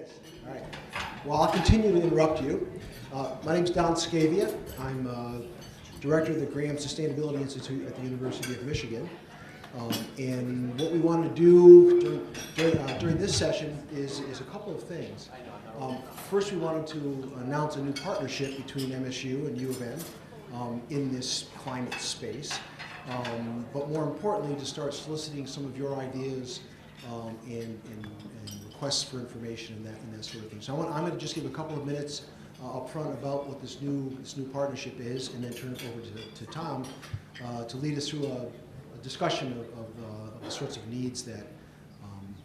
is. All right. Well, I'll continue to interrupt you. My name is Dietz Scavia. I'm director of the Graham Sustainability Institute at the University of Michigan. And what we want to do during this session is a couple of things. First, we wanted to announce a new partnership between MSU and U of M in this climate space. But more importantly, to start soliciting some of your ideas and requests for information and that sort of thing. So I'm going to just give a couple of minutes up front about what this new partnership is, and then turn it over to Tom to lead us through a discussion of the sorts of needs that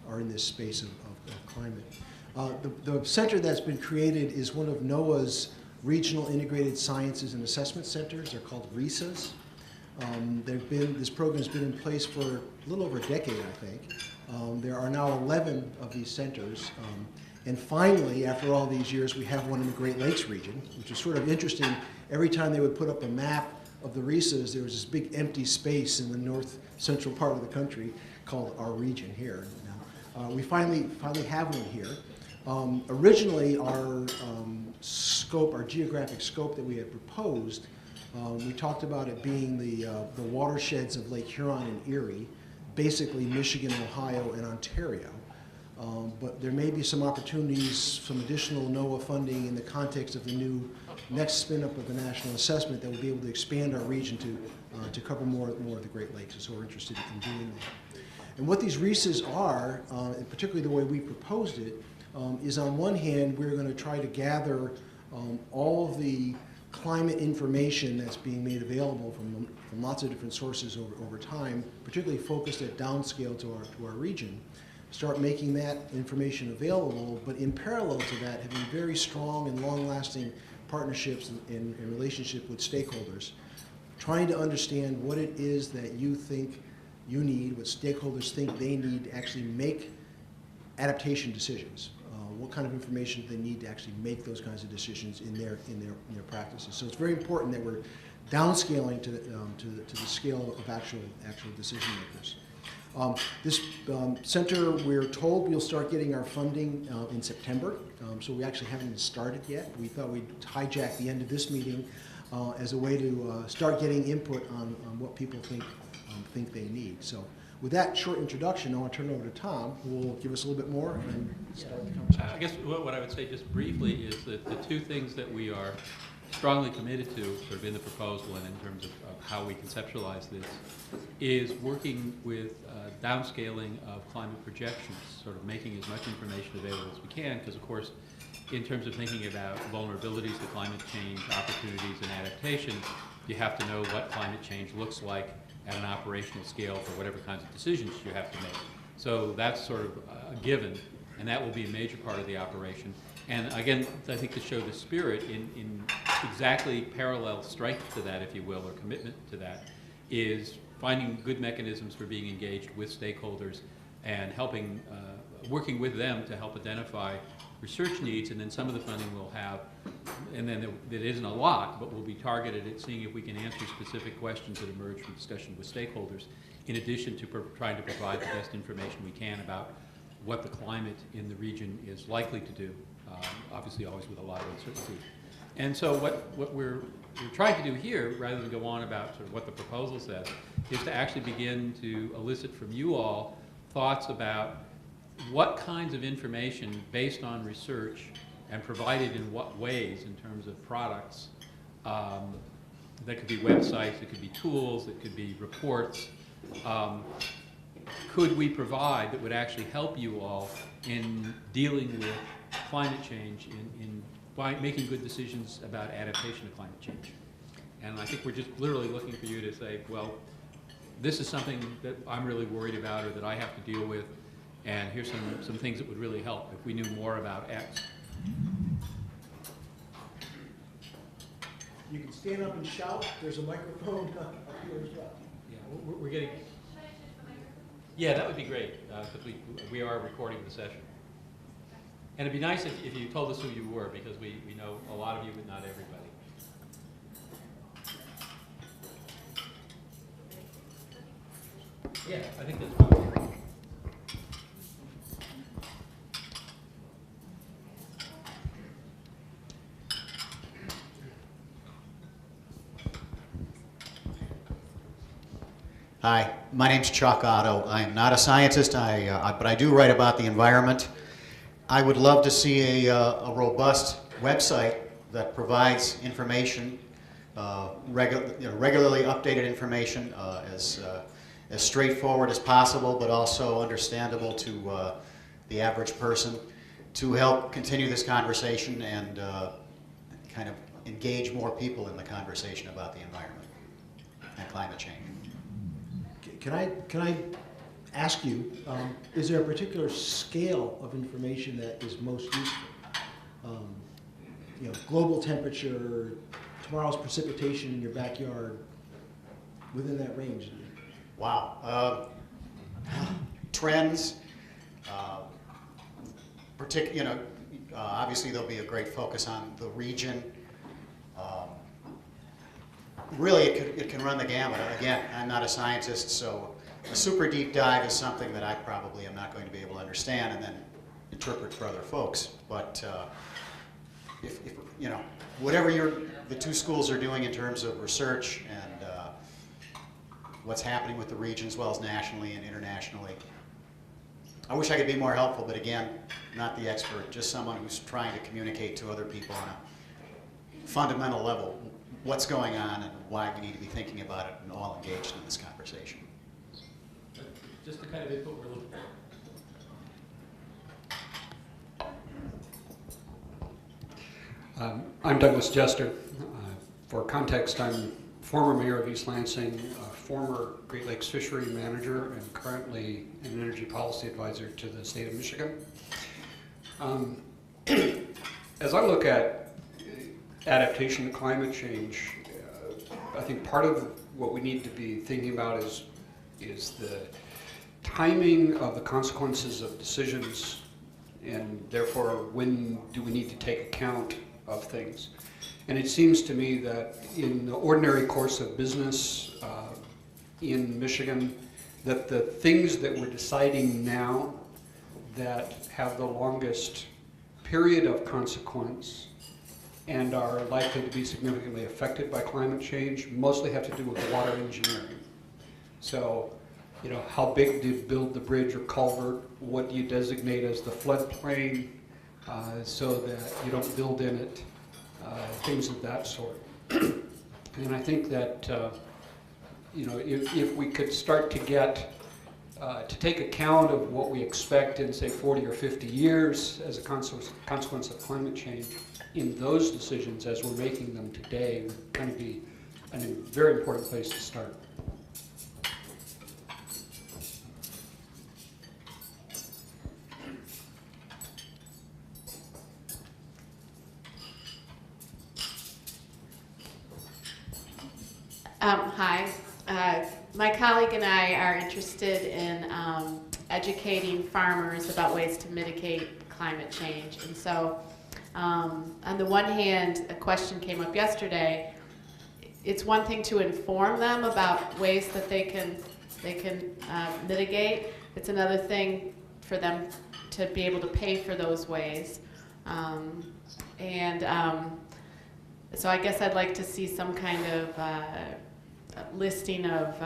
are in this space of climate. The center that's been created is one of NOAA's Regional Integrated Sciences and Assessment Centers. They're called RISAs. This program has been in place for a little over a decade, I think. There are now 11 of these centers. And finally, after all these years, we have one in the Great Lakes region, which is sort of interesting. Every time they would put up a map of the RISAs, there was this big empty space in the north central part of the country called our region here. Now, we finally have one here. Originally, our scope, our geographic scope that we had proposed, we talked about it being the watersheds of Lake Huron and Erie, basically Michigan, Ohio, and Ontario. But there may be some opportunities, some additional NOAA funding in the context of the new next spin-up of the national assessment that will be able to expand our region to cover more of the Great Lakes, and so we're interested in doing that. And what these RISAs are, and particularly the way we proposed it, is on one hand, we're going to try to gather all of the climate information that's being made available from lots of different sources over time, particularly focused at downscale to our region. Start making that information available, but in parallel to that, having very strong and long-lasting partnerships and relationship with stakeholders, trying to understand what it is that you think you need, what stakeholders think they need to actually make adaptation decisions. What kind of information do they need to actually make those kinds of decisions in their practices. So it's very important that we're downscaling to the scale of actual decision makers. This center, we're told we'll start getting our funding in September, so we actually haven't even started yet. We thought we'd hijack the end of this meeting as a way to start getting input on what people think they need. So with that short introduction, I want to turn it over to Tom, who will give us a little bit more and start the conversation. I guess what I would say just briefly is that the two things that we are strongly committed to sort of in the proposal and in terms of how we conceptualize this is working with downscaling of climate projections, sort of making as much information available as we can, because of course in terms of thinking about vulnerabilities to climate change, opportunities and adaptation, you have to know what climate change looks like at an operational scale for whatever kinds of decisions you have to make. So that's sort of a given, and that will be a major part of the operation. And again, I think to show the spirit in exactly parallel strength to that, if you will, or commitment to that, is finding good mechanisms for being engaged with stakeholders and helping, working with them to help identify research needs, and then some of the funding we'll have, and then there isn't a lot, but we'll be targeted at seeing if we can answer specific questions that emerge from discussion with stakeholders, in addition to trying to provide the best information we can about what the climate in the region is likely to do, obviously always with a lot of uncertainty. And so what we're trying to do here, rather than go on about sort of what the proposal says, is to actually begin to elicit from you all thoughts about what kinds of information based on research and provided in what ways in terms of products, that could be websites, it could be tools, it could be reports, could we provide that would actually help you all in dealing with climate change, by making good decisions about adaptation to climate change. And I think we're just literally looking for you to say, well, this is something that I'm really worried about or that I have to deal with, and here's some things that would really help if we knew more about X. You can stand up and shout. There's a microphone up here as well. Yeah, we're getting... Yeah, that would be great, because we are recording the session. And it'd be nice if you told us who you were, because we know a lot of you, but not everybody. Yeah, I think that's fine. Hi, my name's Chuck Otto. I am not a scientist, but I do write about the environment. I would love to see a robust website that provides information, regularly updated information, as straightforward as possible, but also understandable to the average person, to help continue this conversation and kind of engage more people in the conversation about the environment and climate change. Can I ask you, is there a particular scale of information that is most useful? Global temperature, tomorrow's precipitation in your backyard, within that range. Wow. Trends, obviously there'll be a great focus on the region. Really, it can run the gamut. Again, I'm not a scientist, so a super deep dive is something that I probably am not going to be able to understand and then interpret for other folks. But if whatever the two schools are doing in terms of research and what's happening with the region as well as nationally and internationally, I wish I could be more helpful, but again, not the expert, just someone who's trying to communicate to other people on a fundamental level what's going on and why we need to be thinking about it and all engaged in this conversation. Just the kind of input we're looking for. I'm Douglas Jester. For context, I'm former mayor of East Lansing, former Great Lakes fishery manager, and currently an energy policy advisor to the state of Michigan. As I look at adaptation to climate change, I think part of what we need to be thinking about is the timing of the consequences of decisions, and therefore when do we need to take account of things. And it seems to me that in the ordinary course of business in Michigan, that the things that we're deciding now that have the longest period of consequence and are likely to be significantly affected by climate change mostly have to do with water engineering. So, how big do you build the bridge or culvert? What do you designate as the floodplain so that you don't build in it? Things of that sort. And I think that if we could start to get to take account of what we expect in, say, 40 or 50 years as a consequence of climate change in those decisions as we're making them today would kind of be a very important place to start. Hi. My colleague and I are interested in educating farmers about ways to mitigate climate change. And so, on the one hand, a question came up yesterday. It's one thing to inform them about ways that they can mitigate. It's another thing for them to be able to pay for those ways. So I guess I'd like to see some kind of listing of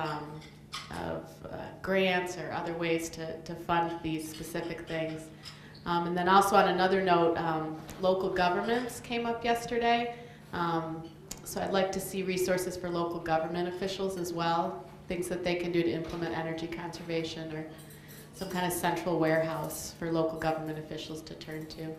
grants or other ways to fund these specific things. And then also on another note, local governments came up yesterday. So I'd like to see resources for local government officials as well, things that they can do to implement energy conservation or some kind of central warehouse for local government officials to turn to.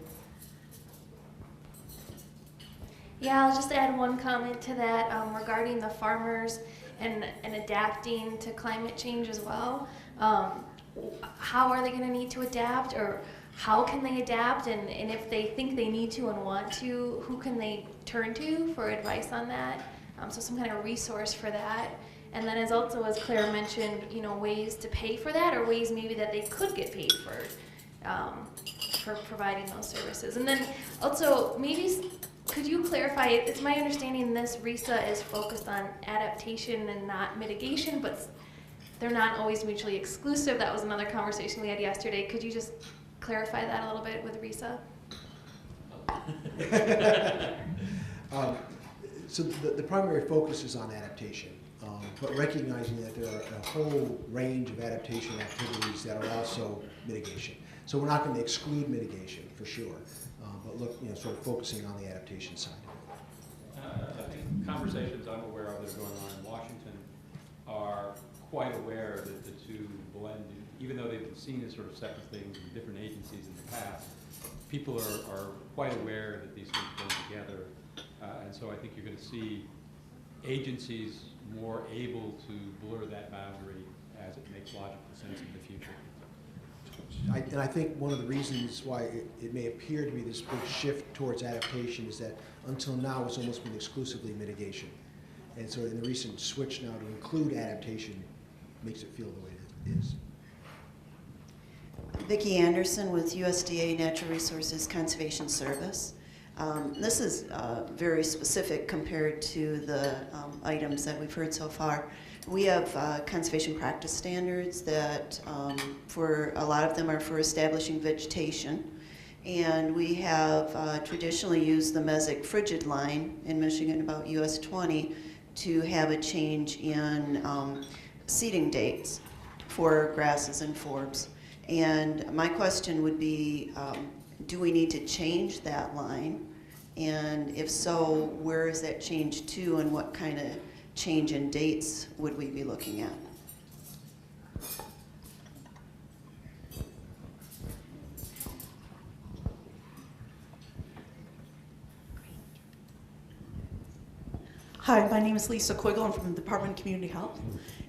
Yeah, I'll just add one comment to that regarding the farmers and adapting to climate change as well. How are they going to need to adapt, or how can they adapt, and if they think they need to and want to, who can they turn to for advice on that? So some kind of resource for that. And then as Claire mentioned, ways to pay for that, or ways maybe that they could get paid for providing those services. And then also maybe could you clarify, it's my understanding this RISA is focused on adaptation and not mitigation, but they're not always mutually exclusive. That was another conversation we had yesterday. Could you just clarify that a little bit with RISA? So the primary focus is on adaptation. but recognizing that there are a whole range of adaptation activities that are also mitigation. So we're not going to exclude mitigation for sure, but look, sort of focusing on the adaptation side. I think conversations I'm aware of that are going on in Washington are quite aware that the two blend, even though they've been seen as sort of separate things in different agencies in the past. People are quite aware that these things blend together, and so I think you're going to see agencies more able to blur that boundary as it makes logical sense in the future. And I think one of the reasons why it may appear to be this big shift towards adaptation is that until now it's almost been exclusively mitigation. And so in the recent switch now to include adaptation makes it feel the way it is. Vicki Anderson with USDA Natural Resources Conservation Service. This is very specific compared to the items that we've heard so far. We have conservation practice standards that for a lot of them are for establishing vegetation. And we have traditionally used the Mesic frigid line in Michigan, about US 20, to have a change in seeding dates for grasses and forbs. And my question would be, do we need to change that line? And if so, where is that change to, and what kind of change in dates would we be looking at? Hi, my name is Lisa Quiggle. I'm from the Department of Community Health.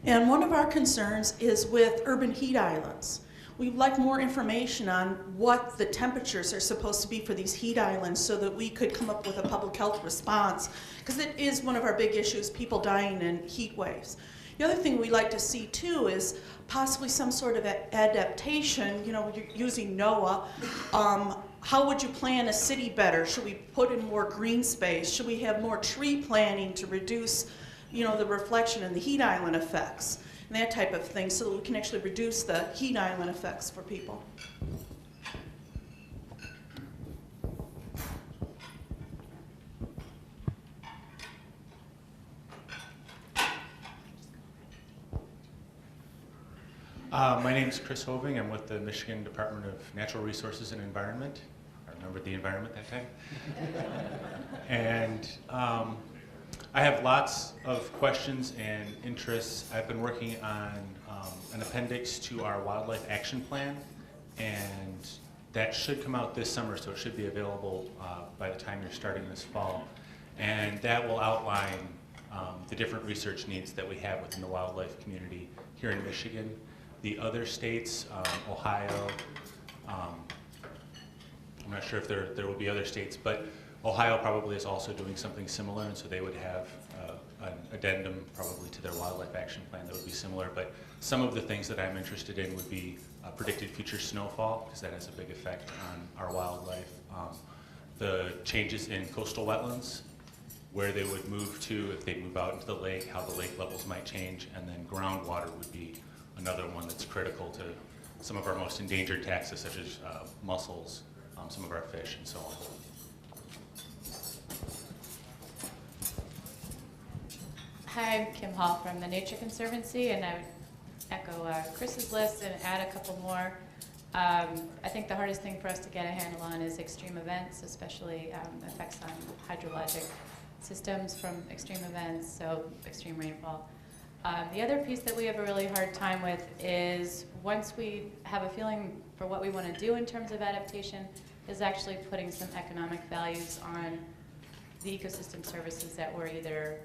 And one of our concerns is with urban heat islands. We'd like more information on what the temperatures are supposed to be for these heat islands so that we could come up with a public health response, because it is one of our big issues, people dying in heat waves. The other thing we'd like to see too is possibly some sort of adaptation, using NOAA. How would you plan a city better? Should we put in more green space? Should we have more tree planting to reduce, the reflection and the heat island effects? And that type of thing, so that we can actually reduce the heat island effects for people. My name is Chris Hoving. I'm with the Michigan Department of Natural Resources and Environment. I remembered the environment that time. And I have lots of questions and interests. I've been working on an appendix to our wildlife action plan, and that should come out this summer, so it should be available by the time you're starting this fall. And that will outline the different research needs that we have within the wildlife community here in Michigan. The other states, Ohio, I'm not sure if there will be other states, but Ohio probably is also doing something similar, and so they would have an addendum probably to their wildlife action plan that would be similar. But some of the things that I'm interested in would be predicted future snowfall, because that has a big effect on our wildlife. The changes in coastal wetlands, where they would move to if they move out into the lake, how the lake levels might change, and then groundwater would be another one that's critical to some of our most endangered taxes, such as mussels, some of our fish, and so on. Hi, I'm Kim Hall from the Nature Conservancy, and I would echo Chris's list and add a couple more. I think the hardest thing for us to get a handle on is extreme events, especially effects on hydrologic systems from extreme events, so extreme rainfall. The other piece that we have a really hard time with is once we have a feeling for what we want to do in terms of adaptation, is actually putting some economic values on the ecosystem services that we're either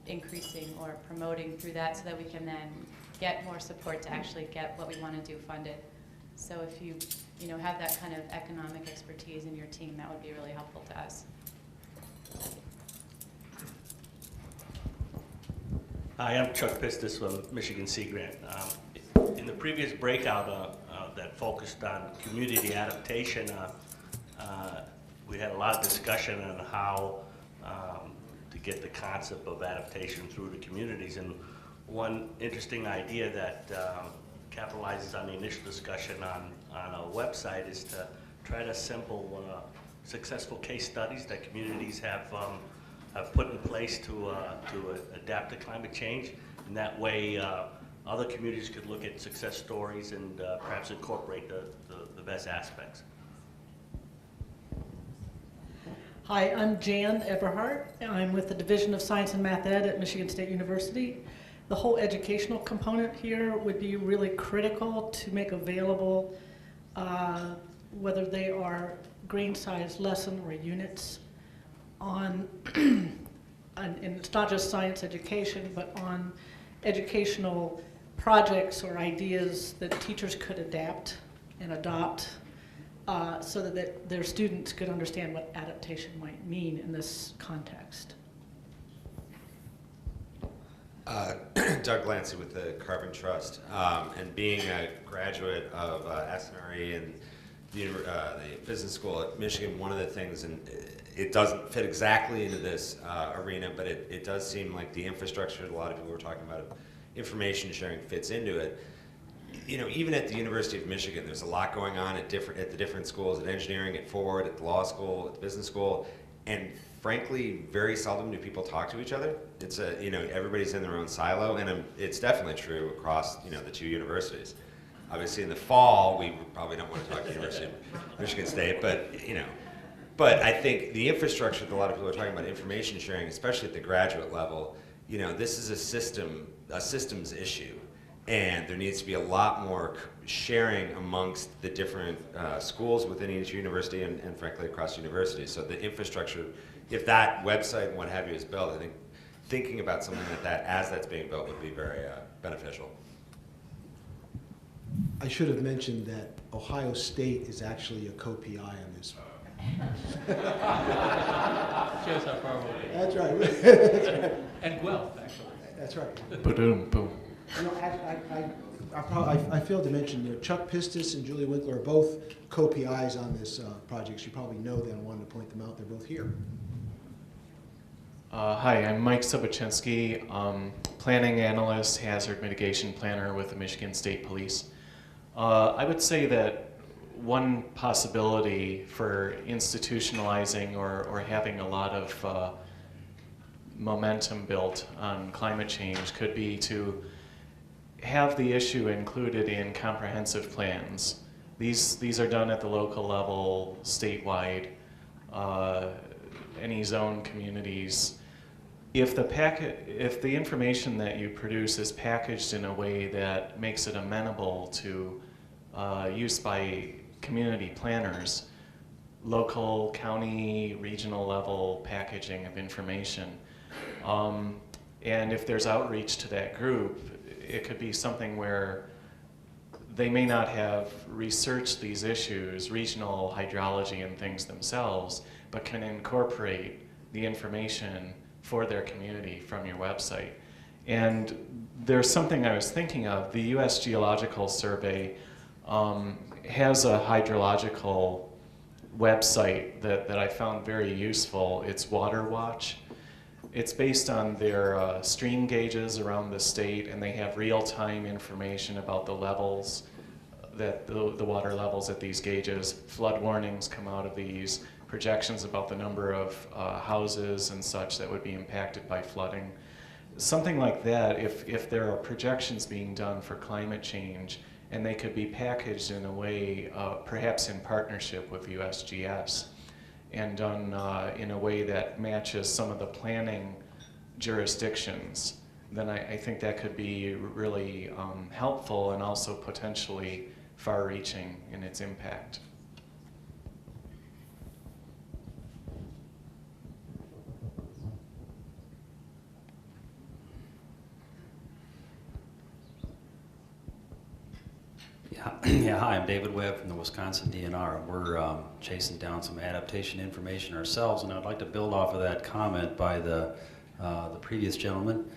increasing or promoting through that, so that we can then get more support to actually get what we want to do funded. So if you have that kind of economic expertise in your team, that would be really helpful to us. Hi, I'm Chuck Pistis from Michigan Sea Grant. In the previous breakout that focused on community adaptation, we had a lot of discussion on how to get the concept of adaptation through the communities. And one interesting idea that capitalizes on the initial discussion on a website is to try to assemble successful case studies that communities have have put in place to adapt to climate change. And that way, other communities could look at success stories and perhaps incorporate the best aspects. Hi, I'm Jan Eberhardt. I'm with the Division of Science and Math Ed at Michigan State University. The whole educational component here would be really critical to make available, whether they are grain size lesson or units on, and it's not just science education, but on educational projects or ideas that teachers could adapt and adopt so that their students could understand what adaptation might mean in this context. Doug Lancy with the Carbon Trust, and being a graduate of SNRE and the business school at Michigan, one of the things, and it doesn't fit exactly into this arena, but it does seem like the infrastructure that a lot of people were talking about, information sharing, fits into it. You know, even at the University of Michigan, there's a lot going on at the different schools, at engineering, at Ford, at the law school, at the business school, and frankly, very seldom do people talk to each other. It's everybody's in their own silo, and it's definitely true across, the two universities. Obviously, in the fall, we probably don't want to talk to the University of Michigan State, but I think the infrastructure that a lot of people are talking about, information sharing, especially at the graduate level, this is a systems issue. And there needs to be a lot more sharing amongst the different schools within each university and frankly across universities. So the infrastructure, if that website and what have you is built, I think thinking about something like that as that's being built would be very beneficial. I should have mentioned that Ohio State is actually a co-PI on this. Shows how far away. That's right. That's right. And Guelph, actually. That's right. Boom, boom. I failed to mention, Chuck Pistis and Julie Winkler are both co-PIs on this project. You probably know them. I wanted to point them out. They're both here. Hi, I'm Mike Soboczynski, planning analyst, hazard mitigation planner with the Michigan State Police. I would say that one possibility for institutionalizing or having a lot of momentum built on climate change could be to have the issue included in comprehensive plans. These are done at the local level, statewide, any zone communities. If the information that you produce is packaged in a way that makes it amenable to use by community planners, local, county, regional level packaging of information, and if there's outreach to that group, it could be something where they may not have researched these issues, regional hydrology and things themselves, but can incorporate the information for their community from your website. And there's something I was thinking of. The U.S. Geological Survey has a hydrological website that I found very useful. It's Water Watch. It's based on their stream gauges around the state, and they have real-time information about the levels, the water levels at these gauges. Flood warnings come out of these, projections about the number of houses and such that would be impacted by flooding. Something like that, if there are projections being done for climate change, and they could be packaged in a way, perhaps in partnership with USGS, and done in a way that matches some of the planning jurisdictions, then I think that could be really helpful and also potentially far-reaching in its impact. Yeah, hi, I'm David Webb from the Wisconsin DNR. We're chasing down some adaptation information ourselves, and I'd like to build off of that comment by the previous gentleman.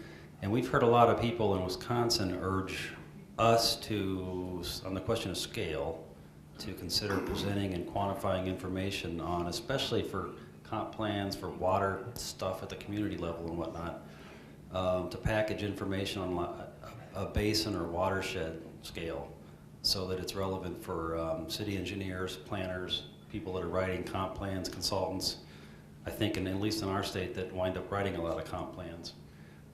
And we've heard a lot of people in Wisconsin urge us to, on the question of scale, to consider presenting and quantifying information on, especially for comp plans, for water stuff at the community level and whatnot, to package information on a basin or watershed scale, so that it's relevant for city engineers, planners, people that are writing comp plans, consultants, I think, and at least in our state, that wind up writing a lot of comp plans.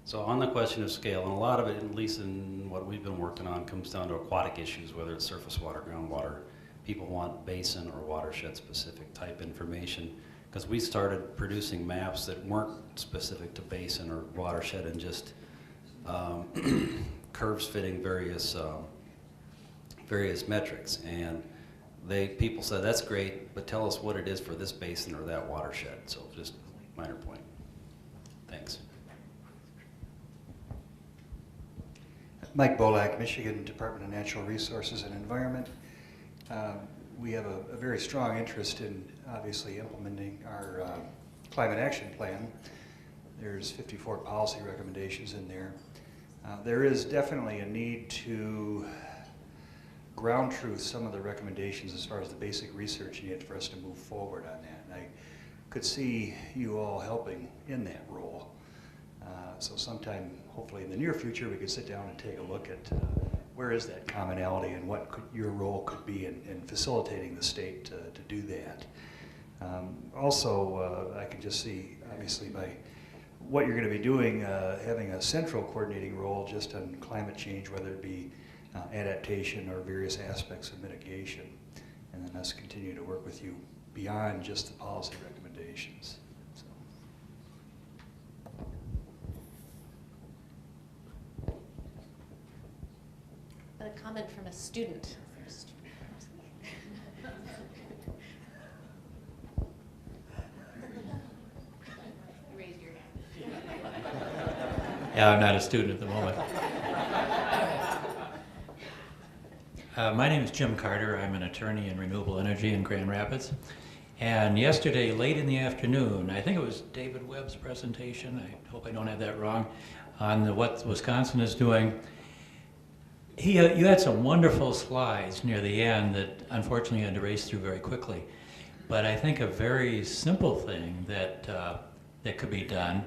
So on the question of scale, and a lot of it, at least in what we've been working on, comes down to aquatic issues, whether it's surface water, groundwater. People want basin or watershed specific type information, because we started producing maps that weren't specific to basin or watershed and just curves fitting various metrics. And people said, that's great, but tell us what it is for this basin or that watershed. So just minor point. Thanks. Mike Bolak, Michigan Department of Natural Resources and Environment. We have a very strong interest in obviously implementing our climate action plan. There's 54 policy recommendations in there. There is definitely a need to ground truth some of the recommendations as far as the basic research needed for us to move forward on that. And I could see you all helping in that role. So sometime, hopefully in the near future, we could sit down and take a look at where is that commonality and what your role could be in facilitating the state to do that. Also, I can just see, obviously, by what you're going to be doing, having a central coordinating role just on climate change, whether it be adaptation or various aspects of mitigation, and then us continue to work with you beyond just the policy recommendations. A comment from a student. Raise your hand. Yeah, I'm not a student at the moment. My name is Jim Carter. I'm an attorney in renewable energy in Grand Rapids. And yesterday, late in the afternoon, I think it was David Webb's presentation, I hope I don't have that wrong, on what Wisconsin is doing. You had some wonderful slides near the end that unfortunately had to race through very quickly. But I think a very simple thing that could be done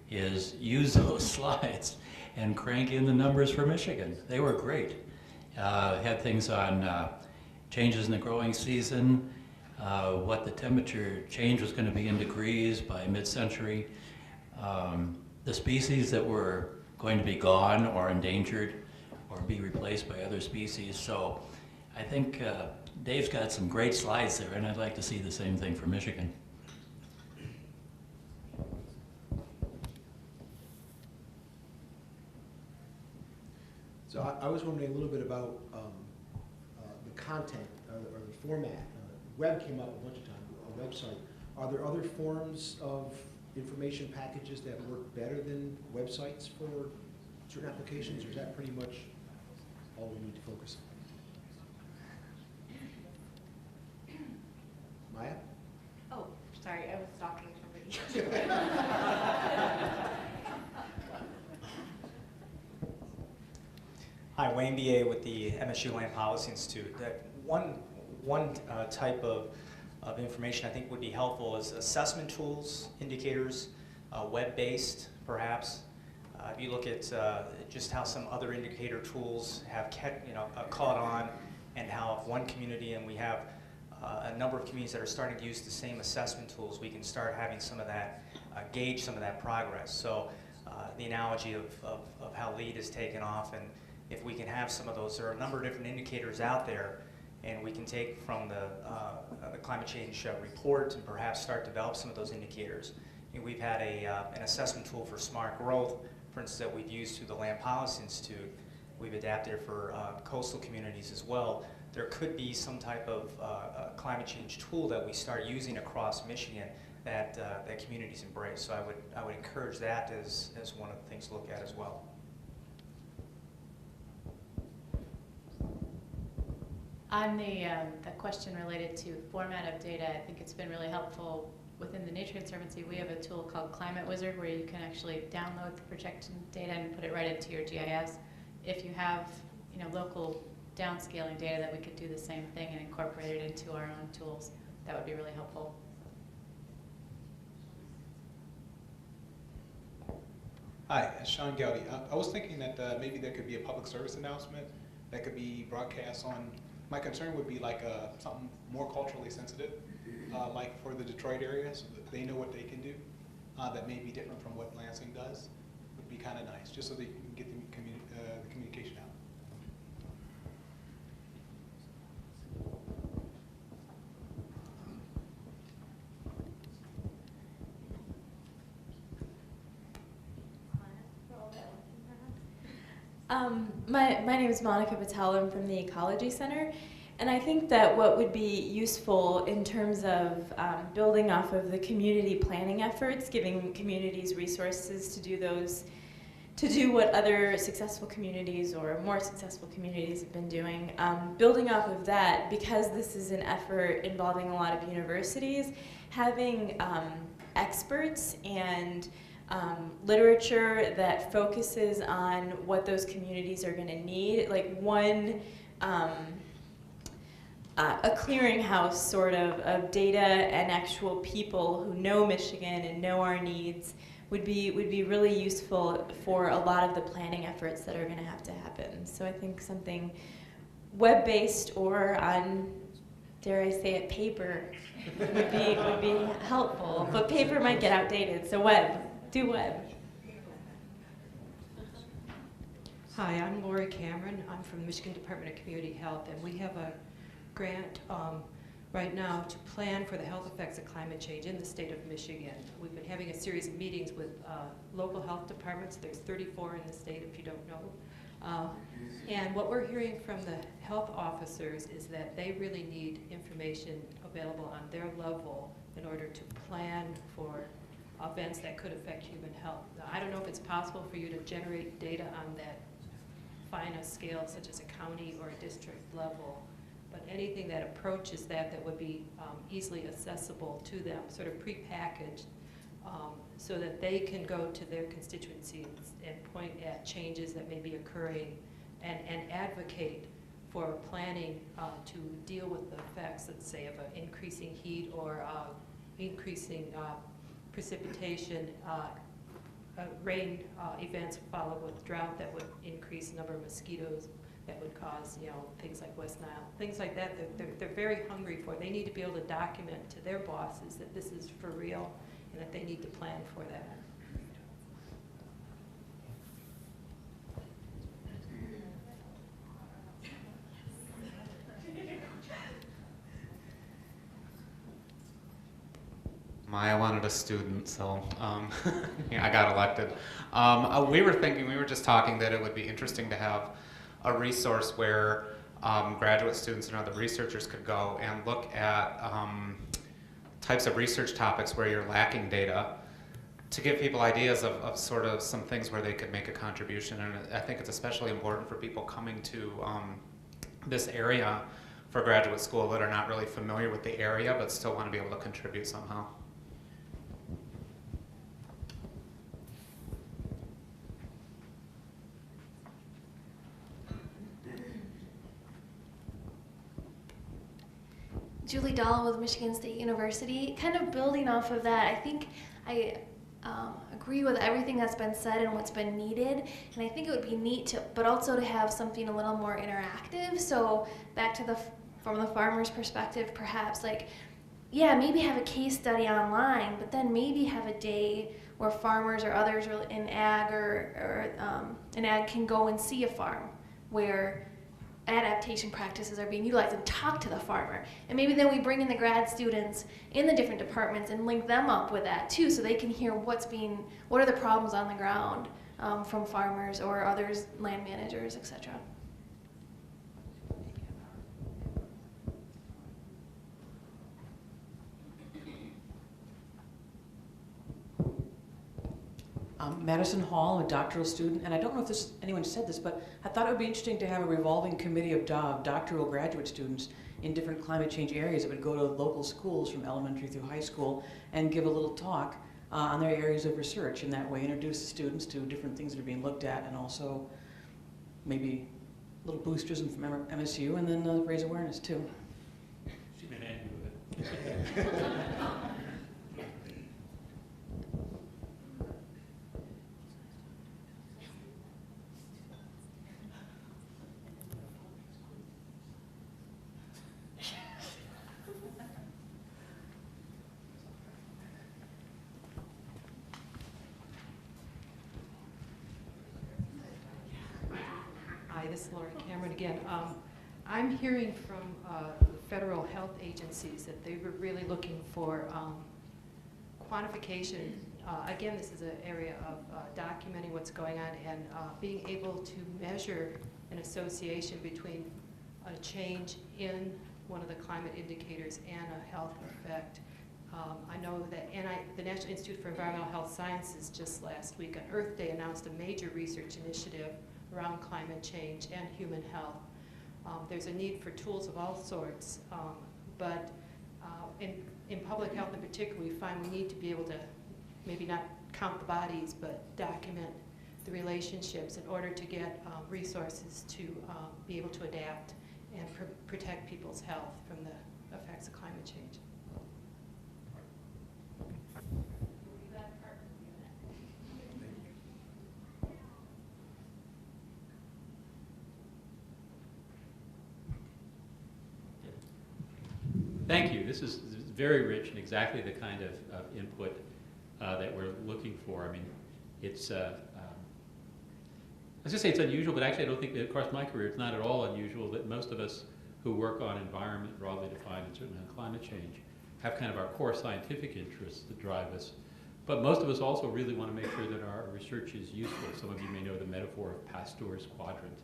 is use those slides and crank in the numbers for Michigan. They were great. Had things on changes in the growing season, what the temperature change was going to be in degrees by mid-century, the species that were going to be gone or endangered, or be replaced by other species. So I think Dave's got some great slides there, and I'd like to see the same thing for Michigan. So I was wondering a little bit about the content or the format. Web came up a bunch of times, a website. Are there other forms of information packages that work better than websites for certain applications, or is that pretty much all we need to focus on? Maya? Oh, sorry, I was talking to somebody. Hi, Wayne B.A. with the MSU Land Policy Institute. One type of information I think would be helpful is assessment tools, indicators, web-based perhaps. If you look at just how some other indicator tools have caught on, and how if one community, and we have a number of communities that are starting to use the same assessment tools, we can start having some of that, gauge some of that progress. So the analogy of how LEED has taken off, and if we can have some of those, there are a number of different indicators out there, and we can take from the climate change report and perhaps start to develop some of those indicators. And we've had an assessment tool for smart growth, for instance, that we've used through the Land Policy Institute. We've adapted it for coastal communities as well. There could be some type of climate change tool that we start using across Michigan that communities embrace. So I would encourage that as one of the things to look at as well. On the question related to format of data, I think it's been really helpful within the Nature Conservancy. We have a tool called Climate Wizard where you can actually download the projection data and put it right into your GIS. If you have local downscaling data, that we could do the same thing and incorporate it into our own tools, that would be really helpful. Hi, it's Sean Gowdy. I was thinking that maybe there could be a public service announcement that could be broadcast on. My concern would be like something more culturally sensitive. like for the Detroit area, so that they know what they can do that may be different from what Lansing does, would be kind of nice, just so they can get the communication out. My name is Monica Patel. I'm from the Ecology Center. And I think that what would be useful in terms of building off of the community planning efforts, giving communities resources to do what other successful communities or more successful communities have been doing. Building off of that, because this is an effort involving a lot of universities, having experts and literature that focuses on what those communities are going to need, like one a clearinghouse sort of data and actual people who know Michigan and know our needs would be really useful for a lot of the planning efforts that are going to have to happen. So I think something web-based or on, dare I say it, paper would be helpful. But paper might get outdated, so do web. Hi, I'm Lori Cameron. I'm from the Michigan Department of Community Health, and we have a grant right now to plan for the health effects of climate change in the state of Michigan. We've been having a series of meetings with local health departments. There's 34 in the state, if you don't know. And what we're hearing from the health officers is that they really need information available on their level in order to plan for events that could affect human health. Now, I don't know if it's possible for you to generate data on that fine scale, such as a county or a district level, but anything that approaches that would be easily accessible to them, sort of prepackaged, so that they can go to their constituencies and point at changes that may be occurring and advocate for planning to deal with the effects, let's say, of an increasing heat or increasing precipitation, rain events followed with drought that would increase the number of mosquitoes that would cause, things like West Nile, things like that. They're very hungry for. They need to be able to document to their bosses that this is for real and that they need to plan for that. I wanted a student, so yeah, I got elected. We were just talking that it would be interesting to have a resource where graduate students and other researchers could go and look at types of research topics where you're lacking data, to give people ideas of sort of some things where they could make a contribution. And I think it's especially important for people coming to this area for graduate school that are not really familiar with the area but still want to be able to contribute somehow. Julie Dahl with Michigan State University. Kind of building off of that, I think I agree with everything that's been said and what's been needed, and I think it would be neat to, but also to have something a little more interactive. So back to from the farmer's perspective, perhaps maybe have a case study online, but then maybe have a day where farmers or others in ag or in ag can go and see a farm where adaptation practices are being utilized and talk to the farmer. And maybe then we bring in the grad students in the different departments and link them up with that too, so they can hear what are the problems on the ground from farmers or others, land managers, etc. Madison Hall, a doctoral student, and I don't know if anyone said this, but I thought it would be interesting to have a revolving committee of doctoral graduate students in different climate change areas that would go to local schools from elementary through high school and give a little talk on their areas of research. In that way, introduce the students to different things that are being looked at, and also maybe little boosters from MSU, and then raise awareness too. She made an end of it. this is Lori Cameron again. I'm hearing from federal health agencies that they were really looking for quantification. Again, this is an area of documenting what's going on and being able to measure an association between a change in one of the climate indicators and a health effect. I know that the National Institute for Environmental Health Sciences just last week on Earth Day announced a major research initiative around climate change and human health. There's a need for tools of all sorts, but in public health in particular, we find we need to be able to maybe not count the bodies, but document the relationships in order to get resources to be able to adapt and protect people's health from the effects of climate change. Thank you. This is very rich and exactly the kind of input that we're looking for. I mean, it's, I was going to say it's unusual, but actually I don't think that across my career it's not at all unusual that most of us who work on environment, broadly defined, and certainly on climate change, have kind of our core scientific interests that drive us. But most of us also really want to make sure that our research is useful. Some of you may know the metaphor of Pasteur's quadrant,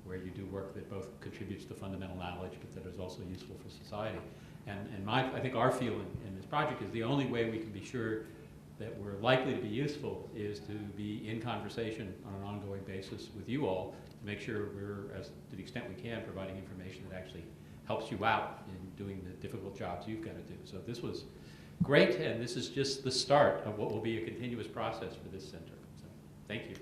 where you do work that both contributes to fundamental knowledge, but that is also useful for society. And I think our feeling in this project is the only way we can be sure that we're likely to be useful is to be in conversation on an ongoing basis with you all to make sure we're, as to the extent we can, providing information that actually helps you out in doing the difficult jobs you've got to do. So this was great, and this is just the start of what will be a continuous process for this center. So thank you.